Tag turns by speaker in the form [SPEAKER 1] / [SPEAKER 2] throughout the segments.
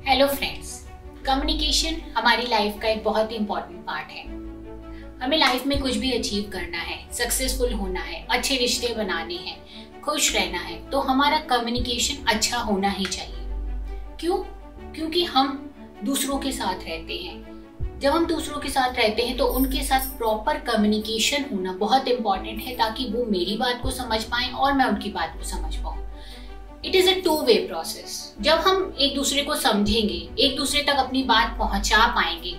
[SPEAKER 1] Hello friends, communication हमारी life का एक बहुत ही इम्पोर्टेंट पार्ट है। हमें लाइफ में कुछ भी अचीव करना है, सक्सेसफुल होना है, अच्छे रिश्ते बनाने हैं, खुश रहना है, तो हमारा कम्युनिकेशन अच्छा होना ही चाहिए। क्यों? क्योंकि हम दूसरों के साथ रहते हैं। जब हम दूसरों के साथ रहते हैं तो उनके साथ प्रॉपर कम्युनिकेशन होना बहुत इंपॉर्टेंट है, ताकि वो मेरी बात को समझ पाएं और मैं उनकी बात को समझ पाऊं। It is a two way process. जब हम एक दूसरे को समझेंगे, एक दूसरे तक अपनी बात पहुंचा पाएंगे,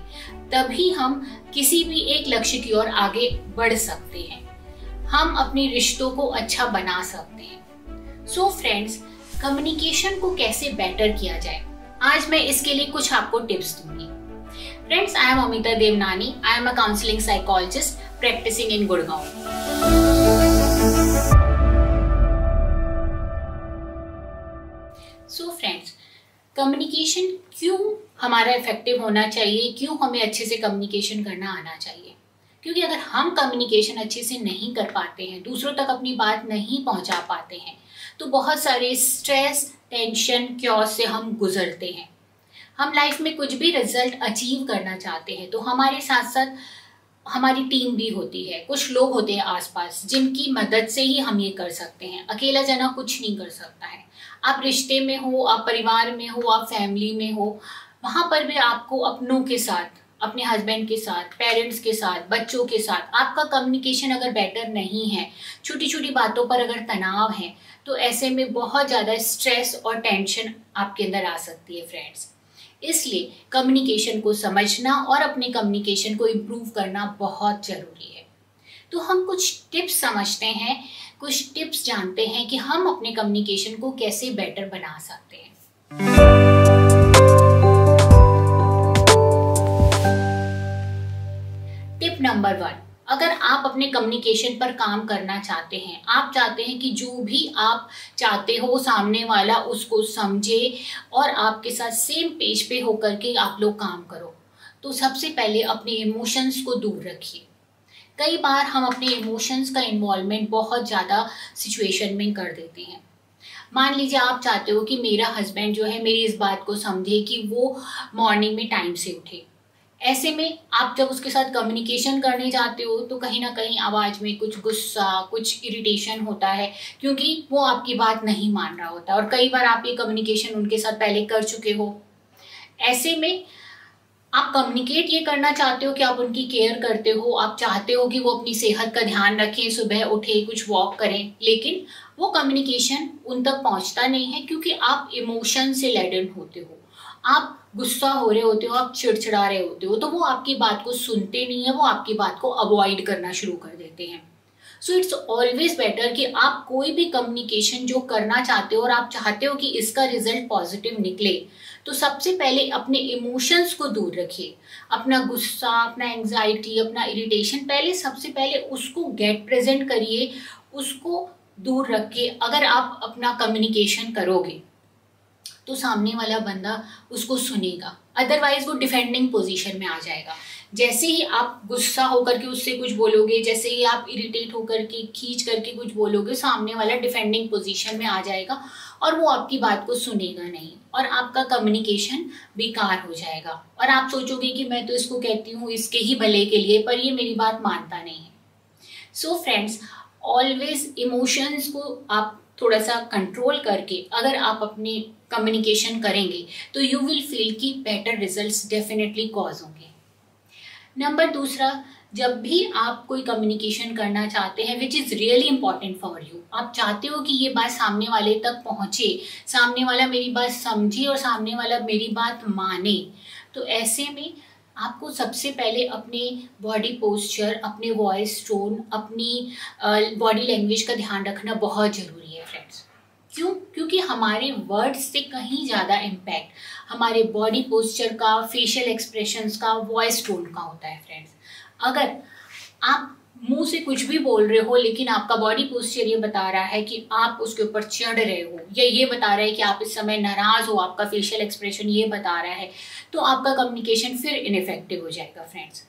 [SPEAKER 1] तभी हम किसी भी एक लक्ष्य की ओर आगे बढ़ सकते हैं। हम अपने रिश्तों को अच्छा बना सकते हैं। सो फ्रेंड्स, कम्युनिकेशन को कैसे बेटर किया जाए, आज मैं इसके लिए कुछ आपको टिप्स दूंगी। Friends, I am Amita Devnani. I am a counselling psychologist practising in Gurgaon. So friends, communication क्यों हमारा इफेक्टिव होना चाहिए, क्यों हमें अच्छे से कम्युनिकेशन करना आना चाहिए? क्योंकि अगर हम कम्युनिकेशन अच्छे से नहीं कर पाते हैं, दूसरों तक अपनी बात नहीं पहुंचा पाते हैं, तो बहुत सारे स्ट्रेस, टेंशन, क्योस से हम गुजरते हैं। हम लाइफ में कुछ भी रिजल्ट अचीव करना चाहते हैं तो हमारे साथ साथ हमारी टीम भी होती है, कुछ लोग होते हैं आसपास जिनकी मदद से ही हम ये कर सकते हैं। अकेला जना कुछ नहीं कर सकता है। आप रिश्ते में हो, आप परिवार में हो, आप फैमिली में हो, वहां पर भी आपको अपनों के साथ, अपने हस्बैंड के साथ, पेरेंट्स के साथ, बच्चों के साथ आपका कम्युनिकेशन अगर बेटर नहीं है, छोटी छोटी बातों पर अगर तनाव है, तो ऐसे में बहुत ज़्यादा स्ट्रेस और टेंशन आपके अंदर आ सकती है फ्रेंड्स। इसलिए कम्युनिकेशन को समझना और अपने कम्युनिकेशन को इम्प्रूव करना बहुत ज़रूरी है। तो हम कुछ टिप्स समझते हैं, कुछ टिप्स जानते हैं कि हम अपने कम्युनिकेशन को कैसे बेटर बना सकते हैं। टिप नंबर 1, अगर आप अपने कम्युनिकेशन पर काम करना चाहते हैं, आप चाहते हैं कि जो भी आप चाहते हो सामने वाला उसको समझे और आपके साथ सेम पेज पे होकर के आप लोग काम करो, तो सबसे पहले अपने इमोशंस को दूर रखिए। कई बार हम अपने इमोशंस का इन्वॉल्वमेंट बहुत ज़्यादा सिचुएशन में कर देते हैं। मान लीजिए आप चाहते हो कि मेरा हस्बैंड जो है मेरी इस बात को समझे कि वो मॉर्निंग में टाइम से उठे। ऐसे में आप जब उसके साथ कम्युनिकेशन करने जाते हो तो कहीं ना कहीं आवाज़ में कुछ गुस्सा, कुछ इरिटेशन होता है, क्योंकि वो आपकी बात नहीं मान रहा होता। और कई बार आप ये कम्युनिकेशन उनके साथ पहले कर चुके हो। ऐसे में आप कम्युनिकेट ये करना चाहते हो कि आप उनकी केयर करते हो, आप चाहते हो कि वो अपनी सेहत का ध्यान रखें, सुबह उठे, कुछ वॉक करें, लेकिन वो कम्युनिकेशन उन तक पहुंचता नहीं है क्योंकि आप इमोशन से लेडन होते हो, आप गुस्सा हो रहे होते हो, आप चिड़चिड़ा रहे होते हो, तो वो आपकी बात को सुनते नहीं है, वो आपकी बात को अवॉइड करना शुरू कर देते हैं। सो इट्स ऑलवेज बेटर कि आप कोई भी कम्युनिकेशन जो करना चाहते हो और आप चाहते हो कि इसका रिजल्ट पॉजिटिव निकले, तो सबसे पहले अपने इमोशंस को दूर रखिए। अपना गुस्सा, अपना एंजाइटी, अपना इरिटेशन, पहले सबसे पहले उसको गेट प्रेजेंट करिए, उसको दूर रख के अगर आप अपना कम्युनिकेशन करोगे तो सामने वाला बंदा उसको सुनेगा, अदरवाइज वो डिफेंडिंग पोजीशन में आ जाएगा। जैसे ही आप गुस्सा होकर के उससे कुछ बोलोगे, जैसे ही आप इरिटेट होकर के खींच करके कुछ बोलोगे, सामने वाला डिफेंडिंग पोजीशन में आ जाएगा और वो आपकी बात को सुनेगा नहीं और आपका कम्युनिकेशन बेकार हो जाएगा। और आप सोचोगे कि मैं तो इसको कहती हूँ इसके ही भले के लिए, पर ये मेरी बात मानता नहीं है। सो फ्रेंड्स, ऑलवेज इमोशंस को आप थोड़ा सा कंट्रोल करके अगर आप अपनी कम्युनिकेशन करेंगे तो यू विल फील कि बेटर रिजल्ट्स डेफिनेटली कॉज होंगे। नंबर 2, जब भी आप कोई कम्युनिकेशन करना चाहते हैं which is really important for you, आप चाहते हो कि ये बात सामने वाले तक पहुँचे, सामने वाला मेरी बात समझे और सामने वाला मेरी बात माने, तो ऐसे में आपको सबसे पहले अपने बॉडी पोस्चर, अपने वॉइस टोन, अपनी बॉडी लैंग्वेज का ध्यान रखना बहुत ज़रूरी है फ्रेंड्स। क्यों? क्योंकि हमारे वर्ड्स से कहीं ज़्यादा इम्पैक्ट हमारे बॉडी पोस्चर का, फेशियल एक्सप्रेशंस का, वॉइस टोन का होता है फ्रेंड्स। अगर आप मुंह से कुछ भी बोल रहे हो लेकिन आपका बॉडी पोस्चर ये बता रहा है कि आप उसके ऊपर चढ़ रहे हो, या ये बता रहा है कि आप इस समय नाराज हो, आपका फेशियल एक्सप्रेशन ये बता रहा है, तो आपका कम्युनिकेशन फिर इनइफेक्टिव हो जाएगा फ्रेंड्स।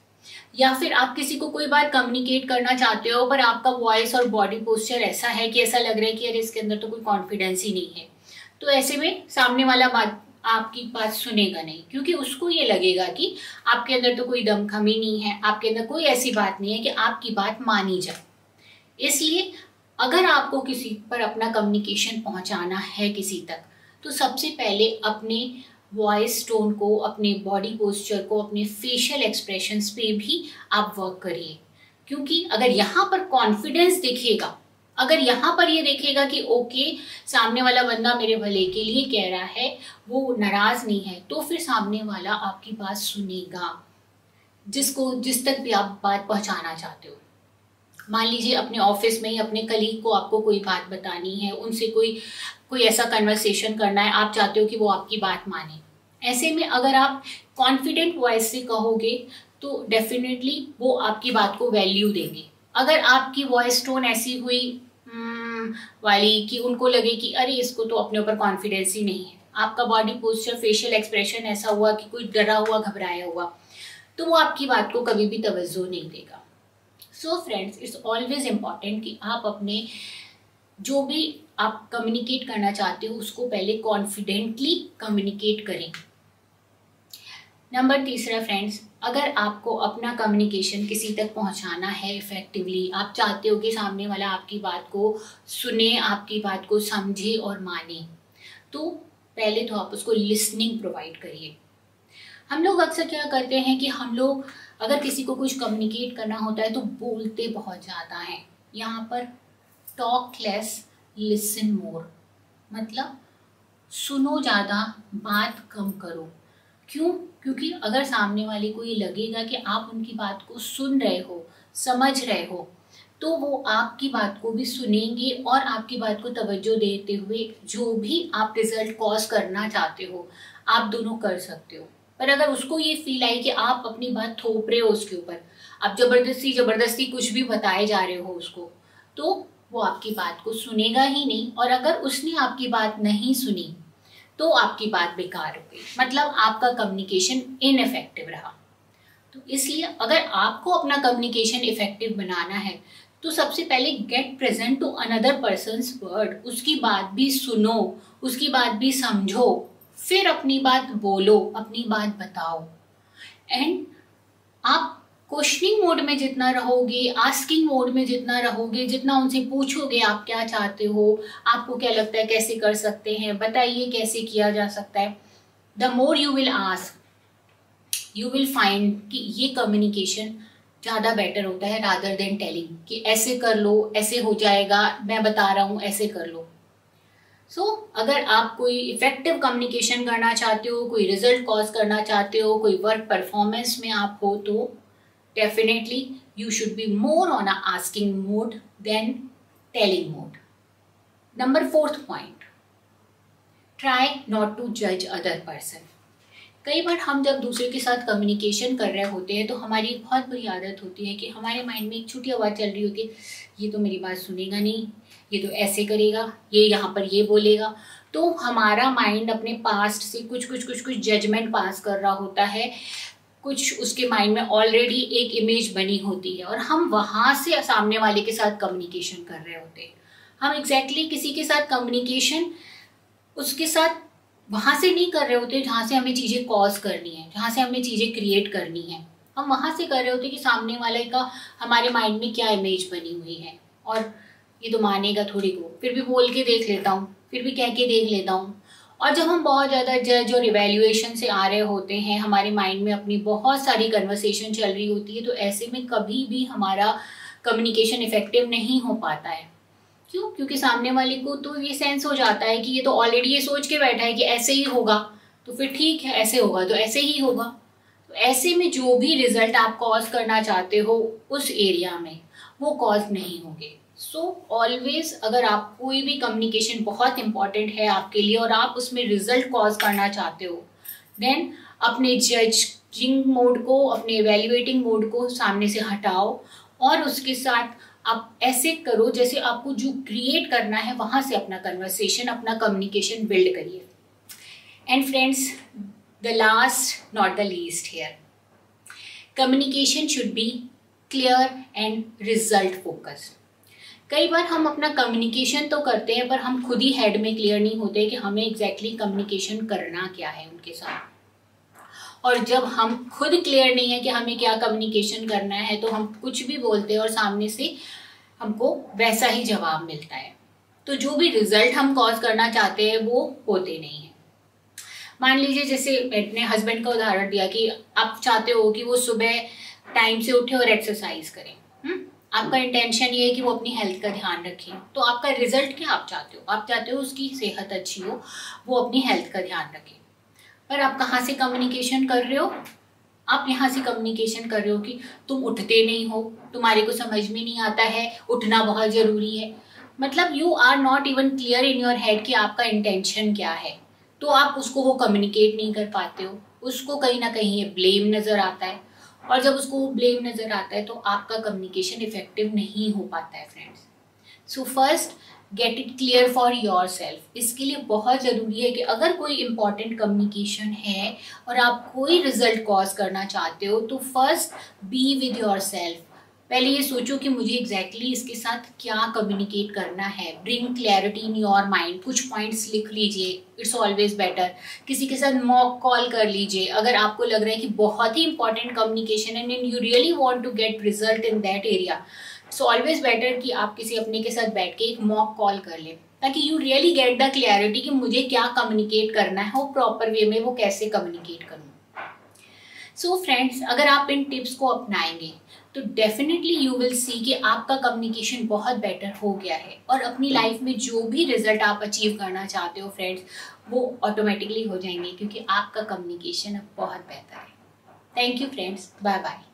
[SPEAKER 1] या फिर आप किसी को कोई बात कम्युनिकेट करना चाहते हो पर आपका वॉइस और बॉडी पोस्चर ऐसा है कि ऐसा लग रहा है कि यार इसके अंदर तो कोई कॉन्फिडेंस ही नहीं है, तो ऐसे में सामने वाला बात आपकी बात सुनेगा नहीं, क्योंकि उसको ये लगेगा कि आपके अंदर तो कोई दमखमी नहीं है, आपके अंदर कोई ऐसी बात नहीं है कि आपकी बात मानी जाए। इसलिए अगर आपको किसी पर अपना कम्युनिकेशन पहुंचाना है किसी तक, तो सबसे पहले अपने वॉइस टोन को, अपने बॉडी पोस्चर को, अपने फेशियल एक्सप्रेशंस पे भी आप वर्क करिए। क्योंकि अगर यहाँ पर कॉन्फिडेंस दिखेगा, अगर यहाँ पर ये देखेगा कि ओके सामने वाला बंदा मेरे भले के लिए कह रहा है, वो नाराज नहीं है, तो फिर सामने वाला आपकी बात सुनेगा, जिस तक भी आप बात पहुंचाना चाहते हो। मान लीजिए अपने ऑफिस में ही अपने कलीग को आपको कोई बात बतानी है, उनसे कोई ऐसा कन्वर्सेशन करना है, आप चाहते हो कि वो आपकी बात माने। ऐसे में अगर आप कॉन्फिडेंट वॉइस से कहोगे तो डेफिनेटली वो आपकी बात को वैल्यू देंगे। अगर आपकी वॉइस टोन ऐसी हुई वाली कि उनको लगे कि अरे इसको तो अपने ऊपर कॉन्फिडेंस ही नहीं है, आपका बॉडी पोस्चर, फेशियल एक्सप्रेशन ऐसा हुआ कि कोई डरा हुआ, घबराया हुआ, तो वो आपकी बात को कभी भी तवज्जो नहीं देगा। So friends, it's always important कि आप अपने जो भी आप कम्युनिकेट करना चाहते हो उसको पहले कॉन्फिडेंटली कम्युनिकेट करें। नंबर 3 फ्रेंड्स, अगर आपको अपना कम्युनिकेशन किसी तक पहुंचाना है इफेक्टिवली, आप चाहते हो कि सामने वाला आपकी बात को सुने, आपकी बात को समझे और माने, तो पहले तो आप उसको लिसनिंग प्रोवाइड करिए। हम लोग अक्सर क्या करते हैं कि हम लोग अगर किसी को कुछ कम्युनिकेट करना होता है तो बोलते बहुत ज़्यादा हैं। यहाँ पर टॉक लेस लिसन मोर, मतलब सुनो ज़्यादा, बात कम करो। क्यों? क्योंकि अगर सामने वाले को ये लगेगा कि आप उनकी बात को सुन रहे हो, समझ रहे हो, तो वो आपकी बात को भी सुनेंगे और आपकी बात को तवज्जो देते हुए जो भी आप रिजल्ट कॉज करना चाहते हो आप दोनों कर सकते हो। पर अगर उसको ये फील आई कि आप अपनी बात थोप रहे हो उसके ऊपर, आप जबरदस्ती कुछ भी बताए जा रहे हो उसको, तो वो आपकी बात को सुनेगा ही नहीं। और अगर उसने आपकी बात नहीं सुनी तो आपकी बात बेकार हो गई, मतलब आपका कम्युनिकेशन इनइफेक्टिव रहा। तो इसलिए अगर आपको अपना कम्युनिकेशन इफेक्टिव बनाना है तो सबसे पहले get present to another person's word, उसकी बात भी सुनो, उसकी बात भी समझो, फिर अपनी बात बोलो, अपनी बात बताओ। एंड आप क्वेश्चनिंग मोड में जितना रहोगे, आस्किंग मोड में जितना रहोगे, जितना उनसे पूछोगे आप क्या चाहते हो, आपको क्या लगता है कैसे कर सकते हैं, बताइए कैसे किया जा सकता है, the more you will ask, you will find कि ये कम्युनिकेशन ज़्यादा बेटर होता है रादर देन टेलिंग कि ऐसे कर लो, ऐसे हो जाएगा, मैं बता रहा हूँ ऐसे कर लो। सो अगर आप कोई इफेक्टिव कम्युनिकेशन करना चाहते हो, कोई रिजल्ट कॉज करना चाहते हो, कोई वर्क परफॉर्मेंस में आप हो, तो definitely you should be more on a asking mode than telling mode. Number 4th point, try not to judge other person. कई बार हम जब दूसरे के साथ कम्युनिकेशन कर रहे होते हैं तो हमारी एक बहुत बुरी आदत होती है कि हमारे माइंड में एक छोटी आवाज़ चल रही होती है, ये तो मेरी बात सुनेगा नहीं, ये तो ऐसे करेगा, ये यहाँ पर ये बोलेगा। तो हमारा माइंड अपने पास्ट से कुछ जजमेंट पास कर रहा होता है, कुछ उसके माइंड में ऑलरेडी एक इमेज बनी होती है और हम वहाँ से सामने वाले के साथ कम्युनिकेशन कर रहे होते हैं। हम एग्जैक्टली किसी के साथ कम्युनिकेशन उसके साथ वहाँ से नहीं कर रहे होते जहाँ से हमें चीज़ें कॉज करनी है, जहाँ से हमें चीज़ें क्रिएट करनी है। हम वहाँ से कर रहे होते कि सामने वाले का हमारे माइंड में क्या इमेज बनी हुई है और ये तो मानेगा थोड़ी को, फिर भी बोल के देख लेता हूँ, फिर भी कह के देख लेता हूँ। और जब हम बहुत ज़्यादा जज और इवैल्यूएशन से आ रहे होते हैं, हमारे माइंड में अपनी बहुत सारी कन्वर्सेशन चल रही होती है, तो ऐसे में कभी भी हमारा कम्युनिकेशन इफेक्टिव नहीं हो पाता है। क्यों? क्योंकि सामने वाले को तो ये सेंस हो जाता है कि ये तो ऑलरेडी ये सोच के बैठा है कि ऐसे ही होगा, तो फिर ठीक है, ऐसे होगा तो ऐसे ही होगा। तो ऐसे में जो भी रिजल्ट आप कॉज करना चाहते हो उस एरिया में वो कॉज नहीं होंगे। सो ऑलवेज अगर आप कोई भी कम्युनिकेशन बहुत इंपॉर्टेंट है आपके लिए और आप उसमें रिजल्ट कॉज करना चाहते हो, देन अपने जजिंग मोड को, अपने इवैल्यूएटिंग मोड को सामने से हटाओ और उसके साथ आप ऐसे करो जैसे आपको जो क्रिएट करना है वहाँ से अपना कन्वर्सेशन, अपना कम्युनिकेशन बिल्ड करिए। And friends, the last not the least here, communication should be clear and result focused. कई बार हम अपना कम्युनिकेशन तो करते हैं पर हम खुद ही हेड में क्लियर नहीं होते कि हमें एग्जैक्टली कम्युनिकेशन करना क्या है उनके साथ। और जब हम खुद क्लियर नहीं है कि हमें क्या कम्युनिकेशन करना है तो हम कुछ भी बोलते हैं और सामने से हमको वैसा ही जवाब मिलता है, तो जो भी रिजल्ट हम कॉज करना चाहते हैं वो होते नहीं है। मान लीजिए जैसे मैंने हस्बैंड का उदाहरण दिया कि आप चाहते हो कि वो सुबह टाइम से उठे और एक्सरसाइज करें, आपका इंटेंशन ये है कि वो अपनी हेल्थ का ध्यान रखें, तो आपका रिजल्ट क्या आप चाहते हो? आप चाहते हो उसकी सेहत अच्छी हो, वो अपनी हेल्थ का ध्यान रखे। पर आप कहाँ से कम्युनिकेशन कर रहे हो? आप यहाँ से कम्युनिकेशन कर रहे हो कि तुम उठते नहीं हो, तुम्हारे को समझ में नहीं आता है, उठना बहुत जरूरी है। मतलब you are not even clear in your head कि आपका इंटेंशन क्या है, तो आप उसको वो कम्युनिकेट नहीं कर पाते हो। उसको कहीं ना कहीं ये ब्लेम नजर आता है, और जब उसको ब्लेम नजर आता है तो आपका कम्युनिकेशन इफेक्टिव नहीं हो पाता है friends. So first get it clear for your self. इसके लिए बहुत ज़रूरी है कि अगर कोई इंपॉर्टेंट कम्युनिकेशन है और आप कोई रिजल्ट कॉज करना चाहते हो तो first be with your self. पहले ये सोचो कि मुझे एग्जैक्टली इसके साथ क्या कम्युनिकेट करना है। Bring clarity in your mind. कुछ पॉइंट्स लिख लीजिए, इट्स ऑलवेज बेटर। किसी के साथ मॉक कॉल कर लीजिए अगर आपको लग रहा है कि बहुत ही important communication and you really want to get result in that area. It's always better कि आप किसी अपने के साथ बैठ के एक मॉक कॉल कर लें, ताकि you really get the clarity कि मुझे क्या कम्युनिकेट करना है और प्रॉपर वे में वो कैसे कम्युनिकेट करूँ। सो फ्रेंड्स, अगर आप इन टिप्स को अपनाएंगे तो डेफिनेटली यू विल सी कि आपका कम्युनिकेशन बहुत बेटर हो गया है, और अपनी लाइफ में जो भी रिजल्ट आप अचीव करना चाहते हो फ्रेंड्स, वो ऑटोमेटिकली हो जाएंगे क्योंकि आपका कम्युनिकेशन अब बहुत बेहतर है। Thank you friends, bye bye.